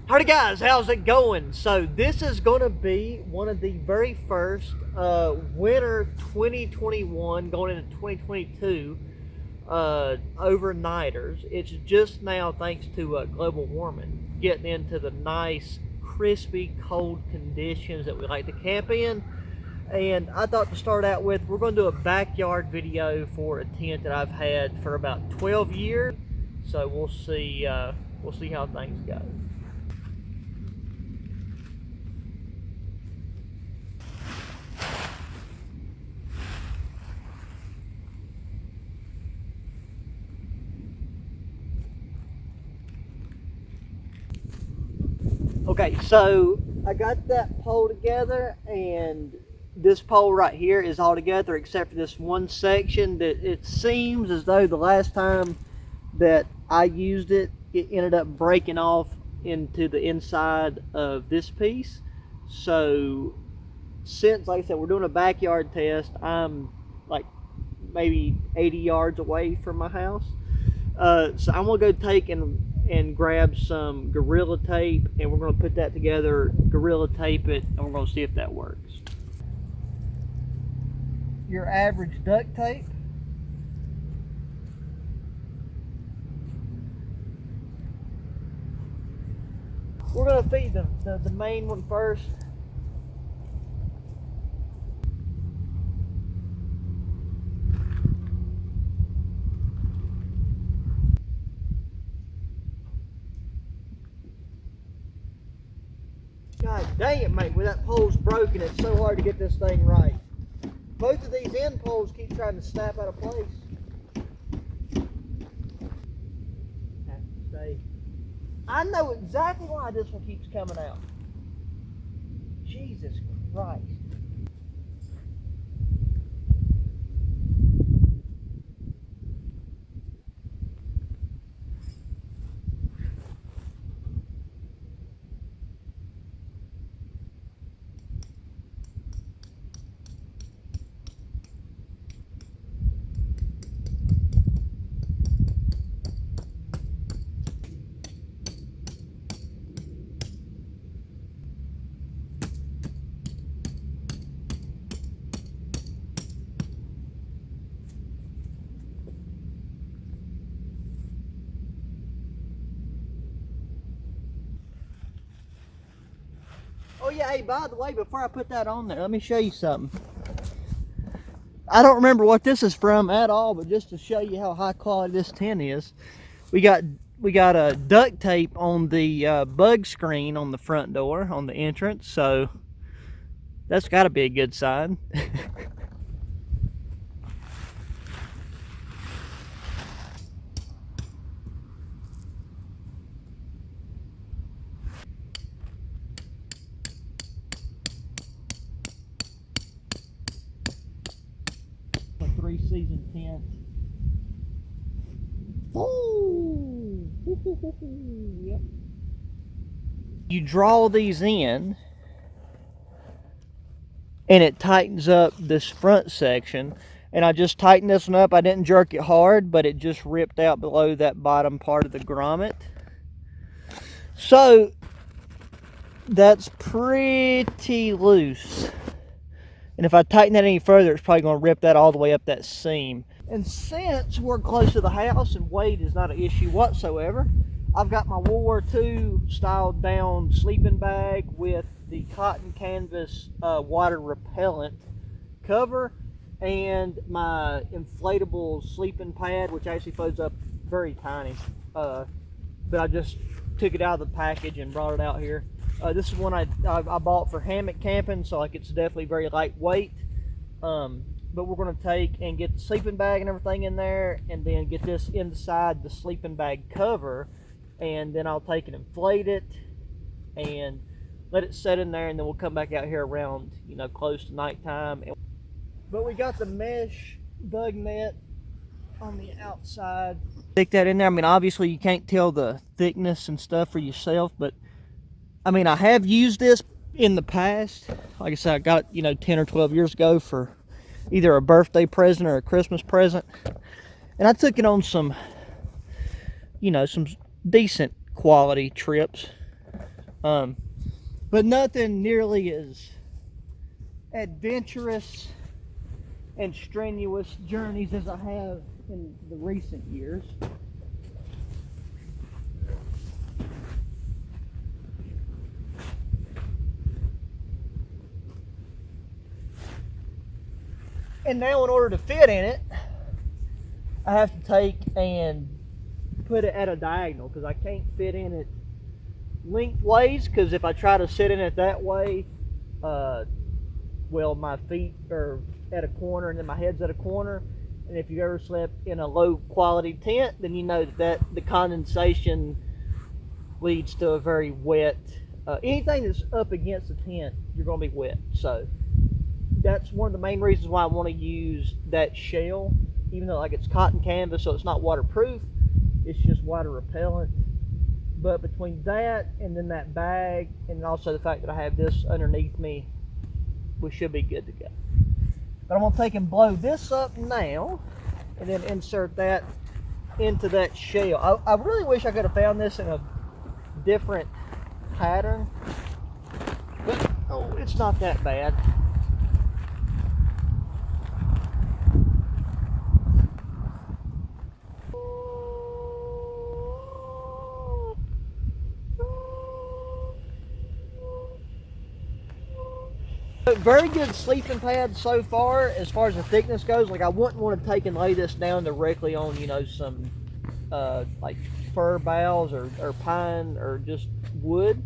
Alright guys, how's it going? So this is going to be one of the very first winter 2021 going into 2022 overnighters. It's just now, thanks to global warming, getting into the nice, crispy, cold conditions that we like to camp in. And I thought to start out with, we're going to do a backyard video for a tent that I've had for about 12 years. So we'll see how things go. Okay, so I got that pole together, and this pole right here is all together except for this one section that it seems as though the last time that I used it, it ended up breaking off into the inside of this piece. So since, like I said, we're doing a backyard test, I'm like maybe 80 yards away from my house. So I'm gonna go take and grab some Gorilla Tape, and we're going to put that together, Gorilla Tape it, and we're going to see if that works. Your average duct tape. We're going to feed the main one first. God dang it, mate, when that pole's broken, it's so hard to get this thing right. Both of these end poles keep trying to snap out of place. Have to stay. I know exactly why this one keeps coming out. Jesus Christ. Oh yeah, hey, by the way, before I put that on there, let me show you something. I don't remember what this is from at all, but just to show you how high quality this tent is, we got a duct tape on the bug screen on the front door, on the entrance, so that's got to be a good sign. A 3-season tent. Ooh. Yep. You draw these in, and it tightens up this front section. And I just tightened this one up. I didn't jerk it hard, but it just ripped out below that bottom part of the grommet. So that's pretty loose. And if I tighten that any further, it's probably going to rip that all the way up that seam. And since we're close to the house and weight is not an issue whatsoever, I've got my World War II styled down sleeping bag with the cotton canvas water repellent cover, and my inflatable sleeping pad, which actually folds up very tiny. But I just took it out of the package and brought it out here. This is one I bought for hammock camping, so like it's definitely very lightweight. But we're going to take and get the sleeping bag and everything in there, and then get this inside the sleeping bag cover, and then I'll take and inflate it and let it set in there, and then we'll come back out here around, you know, close to nighttime. But we got the mesh bug net on the outside. Stick that in there. I mean, obviously you can't tell the thickness and stuff for yourself, but I mean, I have used this in the past. Like I said, I got it, you know, 10 or 12 years ago for either a birthday present or a Christmas present. And I took it on some, you know, some decent quality trips. But nothing nearly as adventurous and strenuous journeys as I have in the recent years. And now in order to fit in it, I have to take and put it at a diagonal because I can't fit in it lengthways, because if I try to sit in it that way, well, my feet are at a corner and then my head's at a corner. And if you've ever slept in a low quality tent, then you know that the condensation leads to a very wet, anything that's up against the tent, you're going to be wet. So that's one of the main reasons why I want to use that shell, even though like it's cotton canvas, so it's not waterproof, it's just water repellent. But between that and then that bag, and also the fact that I have this underneath me, we should be good to go. But I'm going to take and blow this up now and then insert that into that shell. I really wish I could have found this in a different pattern, but oh, it's not that bad. Very good sleeping pad so far as the thickness goes. Like I wouldn't want to take and lay this down directly on, you know, some like fir boughs or pine or just wood,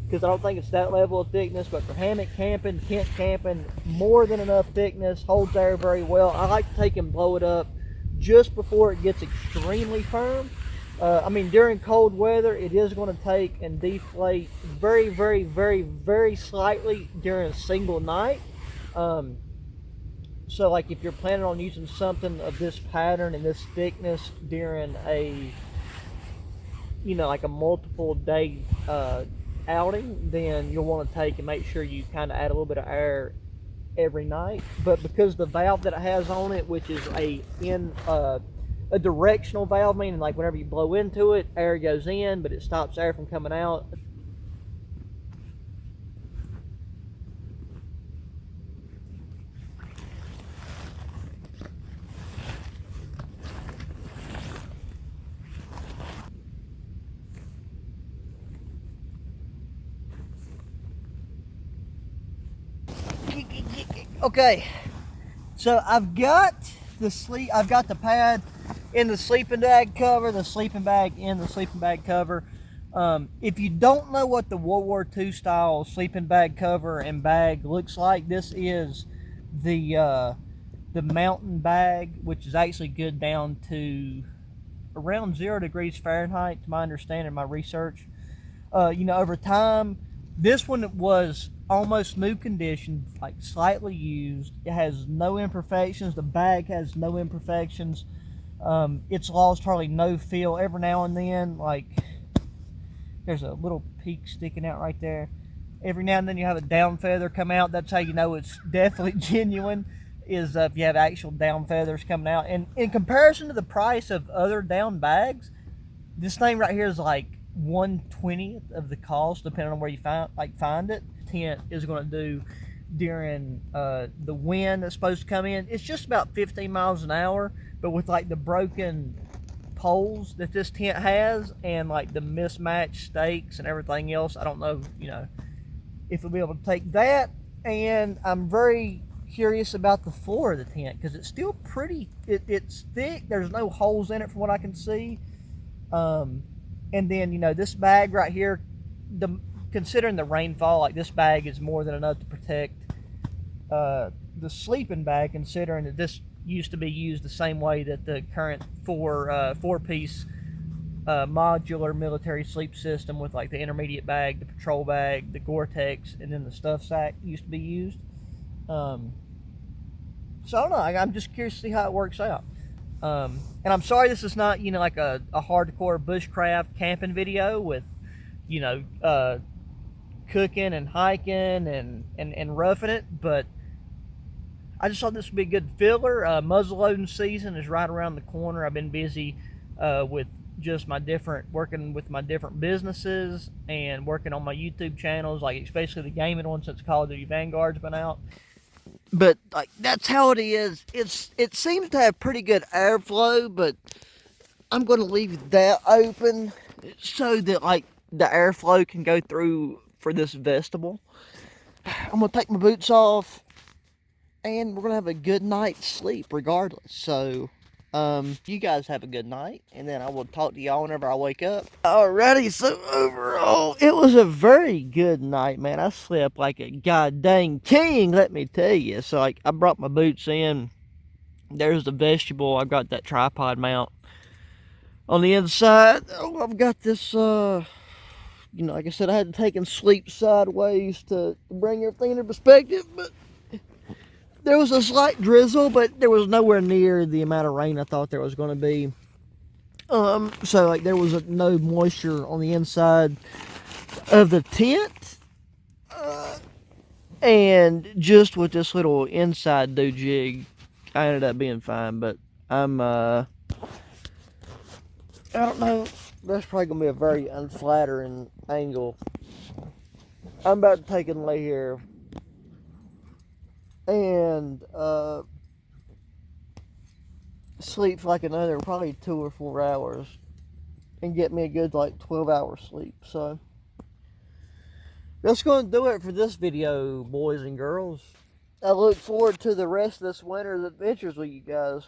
because I don't think it's that level of thickness. But for hammock camping, tent camping, more than enough thickness, holds air very well. I like to take and blow it up just before it gets extremely firm. I mean, during cold weather, it is going to take and deflate very, very, very, very slightly during a single night. So, like, if you're planning on using something of this pattern and this thickness during a, you know, like a multiple day outing, then you'll want to take and make sure you kind of add a little bit of air every night. But because the valve that it has on it, which is a directional valve, meaning like whenever you blow into it, air goes in, but it stops air from coming out. Okay, so I've got the pad in the sleeping bag cover, the sleeping bag in the sleeping bag cover. If you don't know what the World War II style sleeping bag cover and bag looks like, this is the mountain bag, which is actually good down to around 0 degrees Fahrenheit, to my understanding, my research. You know, over time, this one was almost new condition, like slightly used. It has no imperfections. The bag has no imperfections. It's lost hardly no feel. Every now and then, like, there's a little peak sticking out right there. Every now and then you have a down feather come out. That's how you know it's definitely genuine, is if you have actual down feathers coming out. And in comparison to the price of other down bags, this thing right here is like 1/20th of the cost, depending on where you find it. Tent is going to do during the wind that's supposed to come in. It's just about 15 miles an hour, but with like the broken poles that this tent has and like the mismatched stakes and everything else, I don't know, you know, if it'll be able to take that. And I'm very curious about the floor of the tent, because it's still pretty, it's thick. There's no holes in it from what I can see. And then, you know, this bag right here, considering the rainfall, like this bag is more than enough to protect the sleeping bag, considering that this used to be used the same way that the current four-piece modular military sleep system with like the intermediate bag, the patrol bag, the Gore-Tex, and then the stuff sack used to be used. So I don't know, I'm just curious to see how it works out. And I'm sorry this is not, you know, like a hardcore bushcraft camping video with, you know, cooking and hiking and roughing it, but I just thought this would be a good filler. Muzzleloading season is right around the corner. I've been busy with just working with my different businesses and working on my YouTube channels, like especially the gaming one since Call of Duty Vanguard's been out. But like that's how it is. It seems to have pretty good airflow, but I'm going to leave that open so that like the airflow can go through for this vestibule. I'm going to take my boots off and we're going to have a good night's sleep regardless. So you guys have a good night, and then I will talk to y'all whenever I wake up. Alrighty, so overall, it was a very good night, man. I slept like a goddamn king, let me tell you. So, like, I brought my boots in. There's the vestibule. I've got that tripod mount. On the inside, I've got this, like I said, I had to take and sleep sideways to bring everything into perspective, but there was a slight drizzle, but there was nowhere near the amount of rain I thought there was going to be. So like there was no moisture on the inside of the tent. And just with this little inside do jig, I ended up being fine. But I don't know, that's probably going to be a very unflattering angle. I'm about to take and lay here and sleep for like another probably 2 or 4 hours and get me a good like 12-hour sleep. So that's going to do it for this video, boys and girls. I look forward to the rest of this winter's adventures with you guys.